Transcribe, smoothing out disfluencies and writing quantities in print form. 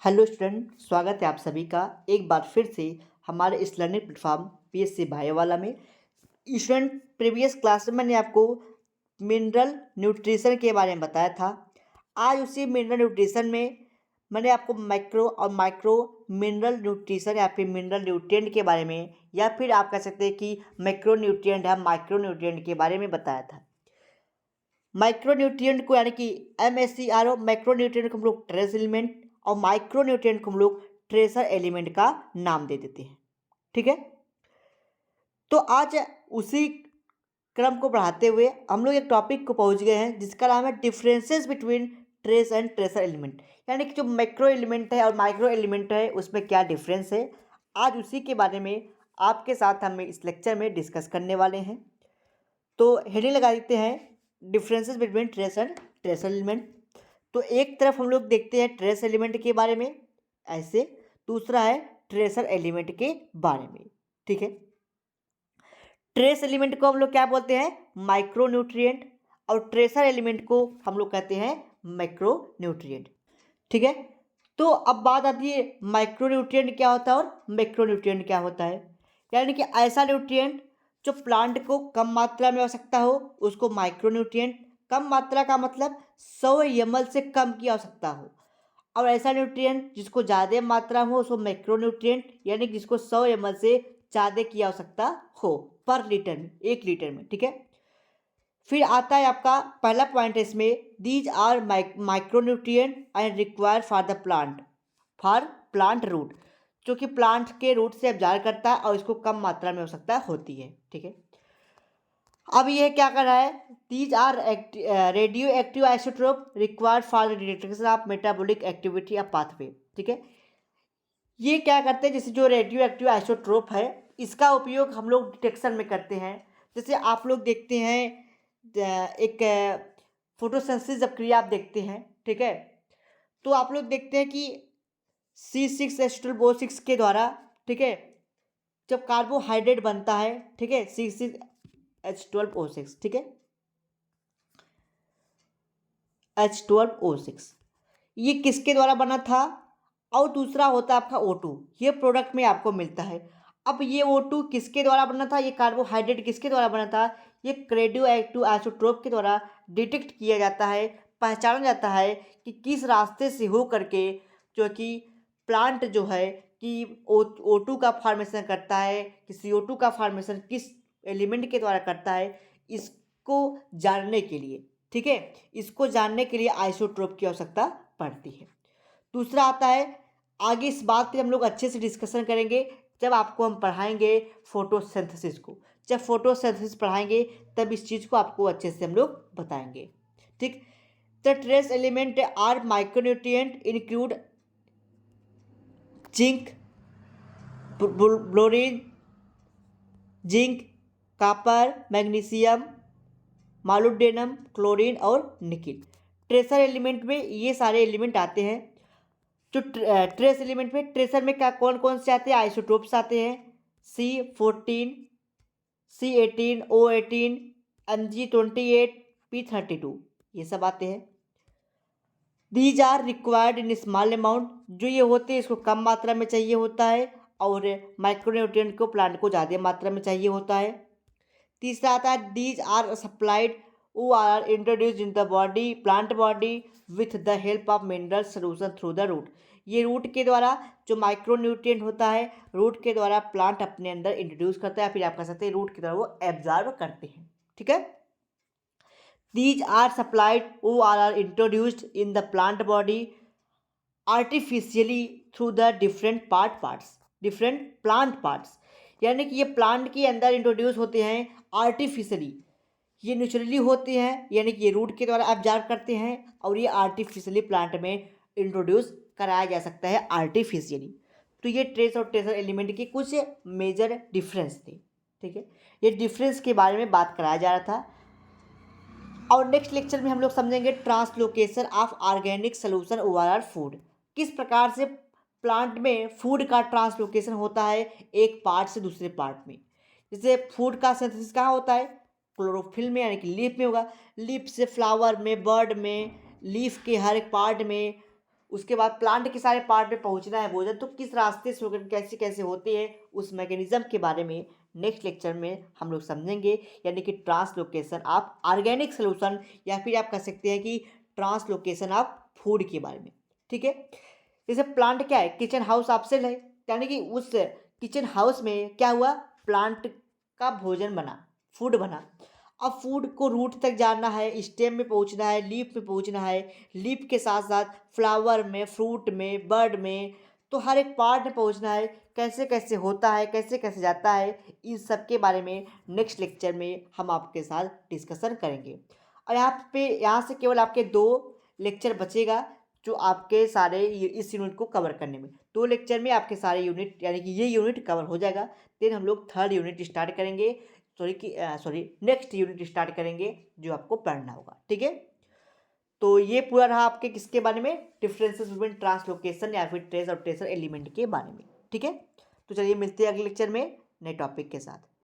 Hello student, स्वागत है आप सभी का एक बार फिर से हमारे इस लर्निंग प्लेटफॉर्म पीएससी बायो वाला में। स्टूडेंट, प्रीवियस क्लास में मैंने आपको मिनरल न्यूट्रिशन के बारे में बताया था। आज उसी मिनरल न्यूट्रिशन में मैंने आपको मैक्रो और माइक्रो मिनरल न्यूट्रिशन या फिर मिनरल न्यूट्रिएंट के बारे में, या फिर आप कह सकते हैं कि मैक्रो न्यूट्रिएंट या माइक्रो न्यूट्रिएंट के बारे में बताया था। माइक्रो न्यूट्रिएंट को यानी कि MSCRO मैक्रो न्यूट्रिएंट को हम लोग ट्रेस एलिमेंट और माइक्रो न्यूट्रिएंट को हम लोग ट्रेसर एलिमेंट का नाम दे देते हैं। ठीक है, तो आज उसी क्रम को बढ़ाते हुए हम लोग एक टॉपिक को पहुंच गए हैं जिसका नाम है differences between trace and tracer element. यानी कि जो मैक्रो एलिमेंट है और माइक्रो एलिमेंट है उसमें क्या डिफरेंस है, आज उसी के बारे में आपके साथ हम इस लेक्चर में डिस्कस करने वाले हैं। तो हेडिंग लगा देते हैं differences between trace and tracer element. तो एक तरफ हम लोग देखते हैं ट्रेस एलिमेंट के बारे में ऐसे, दूसरा है ट्रेसर एलिमेंट के बारे में। ठीक है, ट्रेस एलिमेंट को हम लोग क्या बोलते हैं, माइक्रो न्यूट्रिएंट, और ट्रेसर एलिमेंट को हम लोग कहते हैं मैक्रो न्यूट्रिएंट। ठीक है, तो अब बात आती है माइक्रो न्यूट्रिएंट क्या होता है और मैक्रो न्यूट्रिएंट क्या होता है। यानी कि ऐसा न्यूट्रिएंट जो प्लांट को कम मात्रा में आवश्यकता हो उसको माइक्रो न्यूट्रिएंट, कम मात्रा का मतलब 100 ml से कम की आवश्यकता हो, और ऐसा न्यूट्रिएंट जिसको ज़्यादा मात्रा में हो उसको मैक्रो न्यूट्रिएंट, यानी कि जिसको 100 ml से ज़्यादा की आवश्यकता हो पर लीटर में, 1 लीटर में। ठीक है, फिर आता है आपका पहला पॉइंट है इसमें, these are micro nutrient and require for plant root, जो कि प्लांट के रूट से एब्जॉर्ब करता है और इसको कम मात्रा में आवश्यकता होती है। ठीक है, अब ये क्या कर रहा है, these are radioactive isotope required for the detection of metabolic activity of pathway. ठीक है, ये क्या करते हैं, जैसे जो रेडियो एक्टिव आइसोट्रोप है इसका उपयोग हम लोग डिटेक्शन में करते हैं। जैसे आप लोग देखते हैं एक फोटोसिंथेसिस जब क्रिया आप देखते हैं, ठीक है, तो आप लोग देखते हैं कि C6H12O6 के द्वारा, ठीक है, जब कार्बोहाइड्रेट बनता है, ठीक है, C6H12O6, ठीक है, H12O6 ये किसके द्वारा बना था, और दूसरा होता है आपका O2, ये प्रोडक्ट में आपको मिलता है। अब ये O2 किसके द्वारा बना था, ये कार्बोहाइड्रेट किसके द्वारा बना था, ये रेडियो एक्टिव आइसोट्रोप के द्वारा डिटेक्ट किया जाता है, पहचाना जाता है कि किस रास्ते से हो करके जो कि प्लांट जो है कि O2 का फॉर्मेशन करता है कि CO2 का फॉर्मेशन किस एलिमेंट के द्वारा करता है, इसको जानने के लिए, ठीक है, इसको जानने के लिए आइसोट्रोप की आवश्यकता पड़ती है। दूसरा आता है, आगे इस बात पे हम लोग अच्छे से डिस्कशन करेंगे जब आपको हम पढ़ाएंगे फोटोसिंथेसिस को। जब फोटोसिंथेसिस पढ़ाएंगे तब इस चीज़ को आपको अच्छे से हम लोग बताएंगे। ठीक, the trace element are micronutrient include zinc, boron, zinc, copper, magnesium, molybdenum, chlorine और निकिल। ट्रेसर एलिमेंट में ये सारे एलिमेंट आते हैं। जो ट्रेस एलिमेंट में, ट्रेसर में क्या कौन कौन से आते हैं, आइसोटोप्स आते हैं, C14, C18, O18, Mg28, P32, ये सब आते हैं। These are required in small amount, जो ये होते हैं इसको कम मात्रा में चाहिए होता है, और माइक्रोन्यूट्रिएंट को प्लांट को ज़्यादा मात्रा में चाहिए होता है। तीसरा आता है, दीज आर सप्लाइड वो are introduced in the body, plant body with the help of mineral solution through the root. ये रूट के द्वारा जो माइक्रोन्यूट्रिएंट होता है रूट के द्वारा प्लांट अपने अंदर इंट्रोड्यूस करता है, फिर आप कह सकते हैं रूट के द्वारा वो एब्जॉर्ब करते हैं। ठीक है, दीज आर सप्लाइड वो are introduced in the plant body artificially through the different plant parts, यानी कि ये प्लांट के अंदर इंट्रोड्यूस होते हैं आर्टिफिशियली, ये नेचुरली होते हैं, यानी कि ये रूट के द्वारा एब्जॉर्ब करते हैं, और ये आर्टिफिशियली प्लांट में इंट्रोड्यूस कराया जा सकता है आर्टिफिशियली। तो ये ट्रेस और ट्रेसर एलिमेंट के कुछ मेजर डिफरेंस थे। ठीक है, ये डिफरेंस के बारे में बात कराया जा रहा था। और नेक्स्ट लेक्चर में हम लोग समझेंगे translocation of organic solution overall food, किस प्रकार से प्लांट में फूड का ट्रांसलोकेशन होता है एक पार्ट से दूसरे पार्ट में। जैसे फूड का सिंथेसिस कहाँ होता है, क्लोरोफिल में, यानी कि लीफ में होगा, लीफ से फ्लावर में, बर्ड में, लीफ के हर एक पार्ट में उसके बाद प्लांट के सारे पार्ट में पहुंचना है भोजन, तो किस रास्ते से होकर कैसे कैसे होते हैं उस मैकेनिज्म के बारे में नेक्स्ट लेक्चर में हम लोग समझेंगे। यानी कि ट्रांसलोकेशन ऑफ ऑर्गेनिक सोल्यूशन, या फिर आप कह सकते हैं कि ट्रांसलोकेशन ऑफ फूड के बारे में। ठीक है, जैसे प्लांट क्या है, किचन हाउस आपसे है, यानी कि उस किचन हाउस में क्या हुआ, प्लांट का भोजन बना, फूड बना। अब फूड को रूट तक जाना है, स्टेम में पहुंचना है, लीफ में पहुंचना है, लीफ के साथ साथ फ्लावर में, फ्रूट में, बर्ड में, तो हर एक पार्ट में पहुंचना है। कैसे कैसे होता है, कैसे कैसे जाता है, इन सब के बारे में नेक्स्ट लेक्चर में हम आपके साथ डिस्कशन करेंगे। और यहाँ से केवल आपके 2 लेक्चर बचेगा जो आपके सारे इस यूनिट को कवर करने में। 2 लेक्चर में आपके सारे यूनिट, यानी कि ये यूनिट कवर हो जाएगा। फिर हम लोग थर्ड यूनिट स्टार्ट करेंगे, नेक्स्ट यूनिट स्टार्ट करेंगे जो आपको पढ़ना होगा। ठीक है, तो ये पूरा रहा आपके किसके बारे में, डिफरेंसेस बिटवीन ट्रांसलोकेशन या फिर ट्रेस और ट्रेसर एलिमेंट के बारे में। ठीक है, तो चलिए मिलते हैं अगले लेक्चर में नए टॉपिक के साथ।